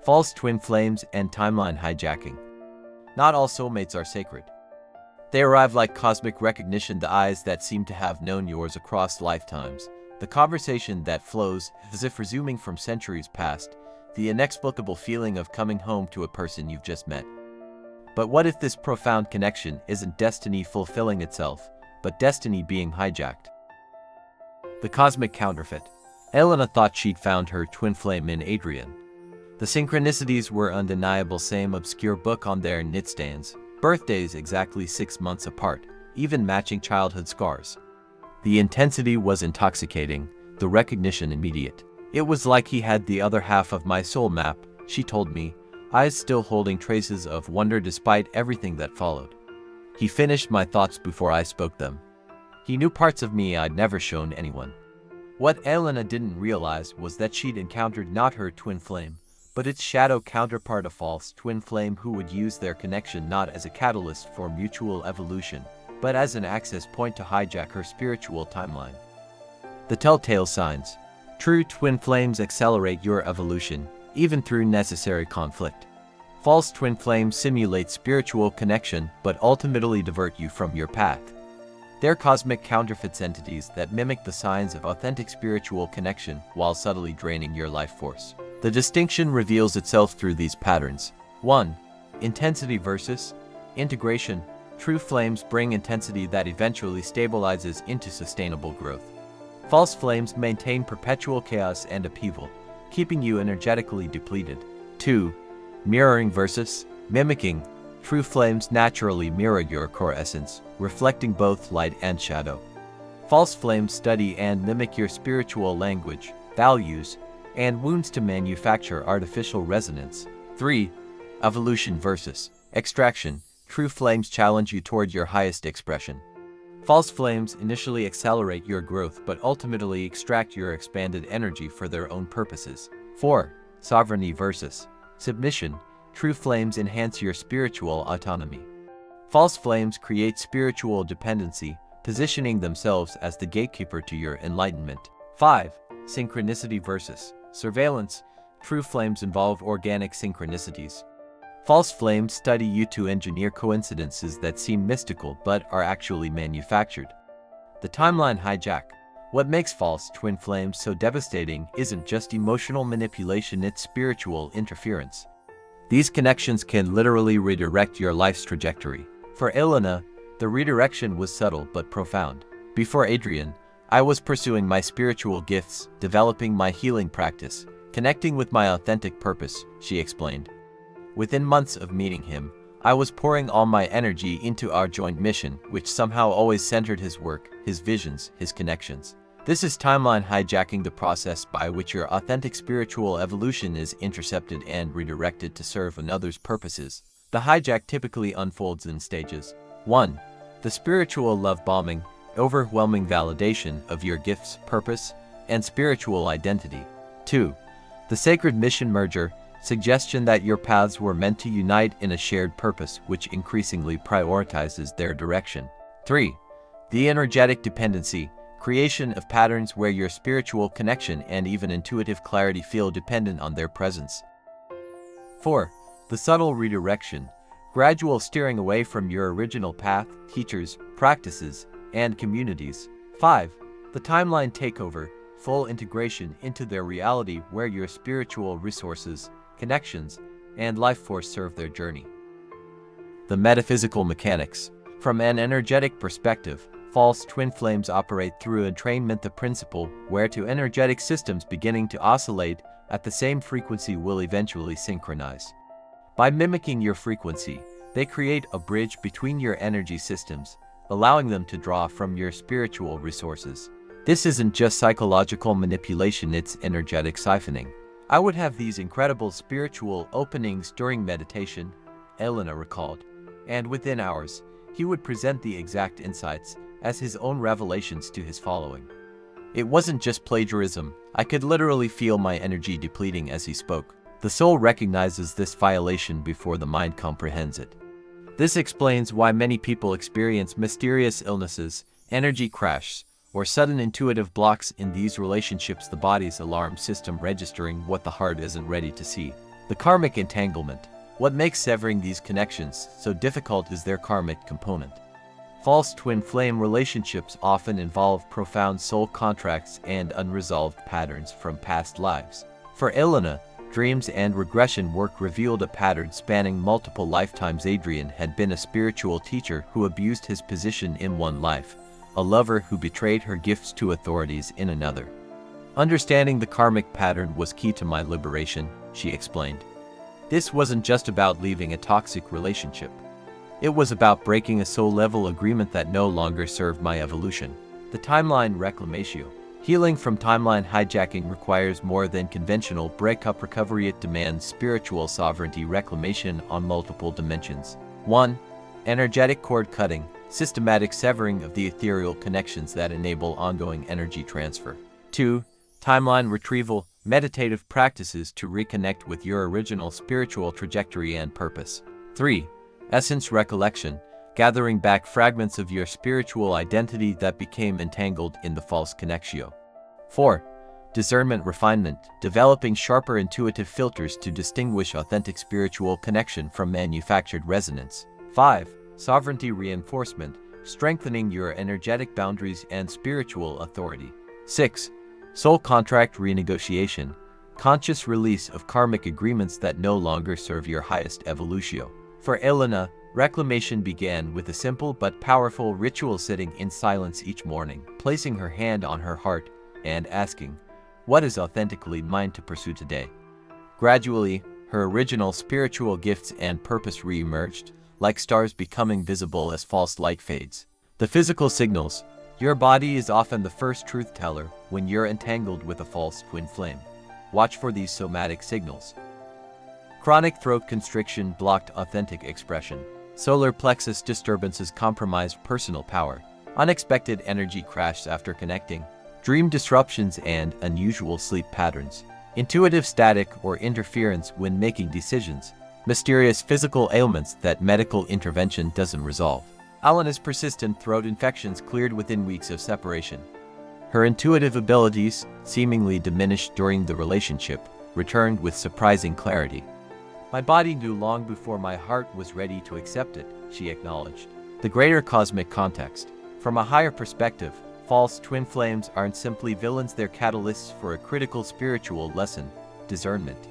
False twin flames and timeline hijacking. Not all soulmates are sacred. They arrive like cosmic recognition, the eyes that seem to have known yours across lifetimes, the conversation that flows as if resuming from centuries past, the inexplicable feeling of coming home to a person you've just met. But what if this profound connection isn't destiny fulfilling itself, but destiny being hijacked? The cosmic counterfeit. Elena thought she'd found her twin flame in Adrian. The synchronicities were undeniable, same obscure book on their nightstands, birthdays exactly 6 months apart, even matching childhood scars. The intensity was intoxicating, the recognition immediate. It was like he had the other half of my soul map, she told me, eyes still holding traces of wonder despite everything that followed. He finished my thoughts before I spoke them. He knew parts of me I'd never shown anyone. What Elena didn't realize was that she'd encountered not her twin flame, but its shadow counterpart, a false twin flame who would use their connection not as a catalyst for mutual evolution, but as an access point to hijack her spiritual timeline. The telltale signs. True twin flames accelerate your evolution, even through necessary conflict. False twin flames simulate spiritual connection but ultimately divert you from your path. They're cosmic counterfeits, entities that mimic the signs of authentic spiritual connection while subtly draining your life force. The distinction reveals itself through these patterns. 1. Intensity versus integration. True flames bring intensity that eventually stabilizes into sustainable growth. False flames maintain perpetual chaos and upheaval, keeping you energetically depleted. 2. Mirroring versus mimicking. True flames naturally mirror your core essence, reflecting both light and shadow. False flames study and mimic your spiritual language, values, and wounds to manufacture artificial resonance. 3. Evolution versus extraction. True flames challenge you toward your highest expression. False flames initially accelerate your growth but ultimately extract your expanded energy for their own purposes. 4. Sovereignty versus submission. True flames enhance your spiritual autonomy. False flames create spiritual dependency, positioning themselves as the gatekeeper to your enlightenment. 5. Synchronicity versus surveillance. True flames involve organic synchronicities. False flames study you to engineer coincidences that seem mystical but are actually manufactured. The timeline hijack. What makes false twin flames so devastating isn't just emotional manipulation, it's spiritual interference. These connections can literally redirect your life's trajectory. For Elena, the redirection was subtle but profound. Before Adrian, I was pursuing my spiritual gifts, developing my healing practice, connecting with my authentic purpose, she explained. Within months of meeting him, I was pouring all my energy into our joint mission, which somehow always centered his work, his visions, his connections. This is timeline hijacking, the process by which your authentic spiritual evolution is intercepted and redirected to serve another's purposes. The hijack typically unfolds in stages. 1. The spiritual love bombing, overwhelming validation of your gifts, purpose, and spiritual identity. 2. The sacred mission merger, suggestion that your paths were meant to unite in a shared purpose which increasingly prioritizes their direction. 3. The energetic dependency, creation of patterns where your spiritual connection and even intuitive clarity feel dependent on their presence. 4. The subtle redirection, gradual steering away from your original path, teachers, practices, and communities. 5. The timeline takeover, full integration into their reality where your spiritual resources, connections, and life force serve their journey. The metaphysical mechanics. From an energetic perspective, false twin flames operate through entrainment, the principle where two energetic systems beginning to oscillate at the same frequency will eventually synchronize. By mimicking your frequency, they create a bridge between your energy systems, allowing them to draw from your spiritual resources. This isn't just psychological manipulation, it's energetic siphoning. I would have these incredible spiritual openings during meditation, Elena recalled, and within hours, he would present the exact insights as his own revelations to his following. It wasn't just plagiarism, I could literally feel my energy depleting as he spoke. The soul recognizes this violation before the mind comprehends it. This explains why many people experience mysterious illnesses, energy crashes, or sudden intuitive blocks in these relationships, the body's alarm system registering what the heart isn't ready to see. The karmic entanglement. What makes severing these connections so difficult is their karmic component. False twin flame relationships often involve profound soul contracts and unresolved patterns from past lives. For Elena, dreams and regression work revealed a pattern spanning multiple lifetimes. Adrian had been a spiritual teacher who abused his position in one life, a lover who betrayed her gifts to authorities in another. Understanding the karmic pattern was key to my liberation, she explained. This wasn't just about leaving a toxic relationship. It was about breaking a soul-level agreement that no longer served my evolution. The timeline reclamatio. Healing from timeline hijacking requires more than conventional breakup recovery. It demands spiritual sovereignty reclamation on multiple dimensions. 1. Energetic cord cutting, systematic severing of the ethereal connections that enable ongoing energy transfer. 2. Timeline retrieval, meditative practices to reconnect with your original spiritual trajectory and purpose. 3. Essence recollection, gathering back fragments of your spiritual identity that became entangled in the false connectio. 4. Discernment refinement, developing sharper intuitive filters to distinguish authentic spiritual connection from manufactured resonance. 5. Sovereignty reinforcement, strengthening your energetic boundaries and spiritual authority. 6. Soul contract renegotiation, conscious release of karmic agreements that no longer serve your highest evolutio. For Elena, reclamation began with a simple but powerful ritual: sitting in silence each morning, placing her hand on her heart, and asking, "What is authentically mine to pursue today?" Gradually, her original spiritual gifts and purpose re-emerged, like stars becoming visible as false light fades. The physical signals. Your body is often the first truth teller when you're entangled with a false twin flame. Watch for these somatic signals. Chronic throat constriction blocked authentic expression. Solar plexus disturbances compromised personal power. Unexpected energy crashes after connecting. Dream disruptions and unusual sleep patterns. Intuitive static or interference when making decisions. Mysterious physical ailments that medical intervention doesn't resolve. Elena's persistent throat infections cleared within weeks of separation. Her intuitive abilities, seemingly diminished during the relationship, returned with surprising clarity. "My body knew long before my heart was ready to accept it," she acknowledged. The greater cosmic context. From a higher perspective, false twin flames aren't simply villains, they're catalysts for a critical spiritual lesson: discernment.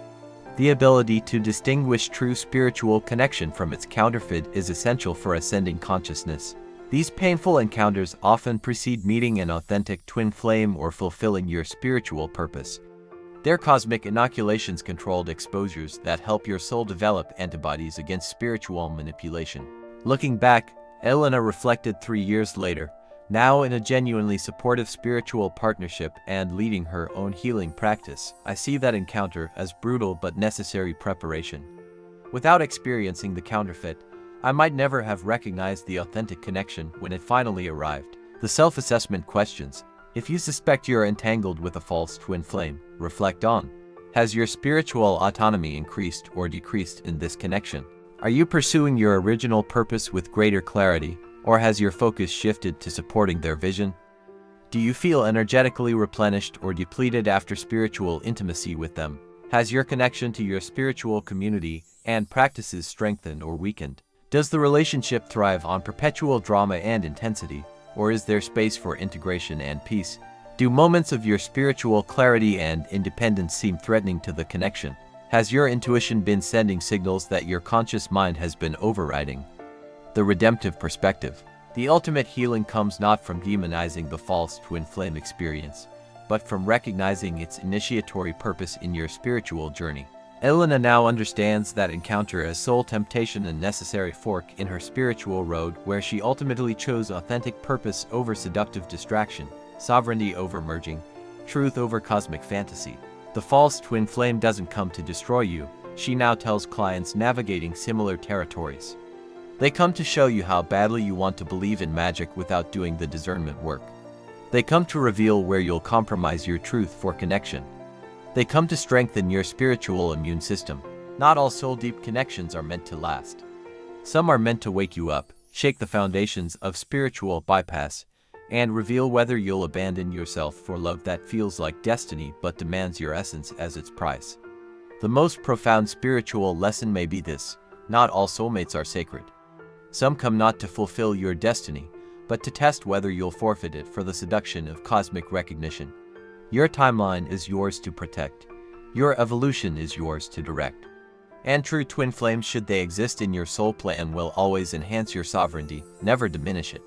The ability to distinguish true spiritual connection from its counterfeit is essential for ascending consciousness. These painful encounters often precede meeting an authentic twin flame or fulfilling your spiritual purpose. They're cosmic inoculations, controlled exposures that help your soul develop antibodies against spiritual manipulation. Looking back, Elena reflected 3 years later, now in a genuinely supportive spiritual partnership and leading her own healing practice. "I see that encounter as brutal but necessary preparation. Without experiencing the counterfeit, I might never have recognized the authentic connection when it finally arrived." The self-assessment questions. If you suspect you're entangled with a false twin flame, reflect on: has your spiritual autonomy increased or decreased in this connection? Are you pursuing your original purpose with greater clarity, or has your focus shifted to supporting their vision? Do you feel energetically replenished or depleted after spiritual intimacy with them? Has your connection to your spiritual community and practices strengthened or weakened? Does the relationship thrive on perpetual drama and intensity, or is there space for integration and peace? Do moments of your spiritual clarity and independence seem threatening to the connection? Has your intuition been sending signals that your conscious mind has been overriding? The redemptive perspective. The ultimate healing comes not from demonizing the false twin flame experience, but from recognizing its initiatory purpose in your spiritual journey. Elena now understands that encounter as soul temptation and necessary fork in her spiritual road, where she ultimately chose authentic purpose over seductive distraction, sovereignty over merging, truth over cosmic fantasy. The false twin flame doesn't come to destroy you, she now tells clients navigating similar territories. They come to show you how badly you want to believe in magic without doing the discernment work. They come to reveal where you'll compromise your truth for connection. They come to strengthen your spiritual immune system. Not all soul-deep connections are meant to last. Some are meant to wake you up, shake the foundations of spiritual bypass, and reveal whether you'll abandon yourself for love that feels like destiny but demands your essence as its price. The most profound spiritual lesson may be this: not all soulmates are sacred. Some come not to fulfill your destiny, but to test whether you'll forfeit it for the seduction of cosmic recognition. Your timeline is yours to protect. Your evolution is yours to direct. And true twin flames, should they exist in your soul plan, will always enhance your sovereignty, never diminish it.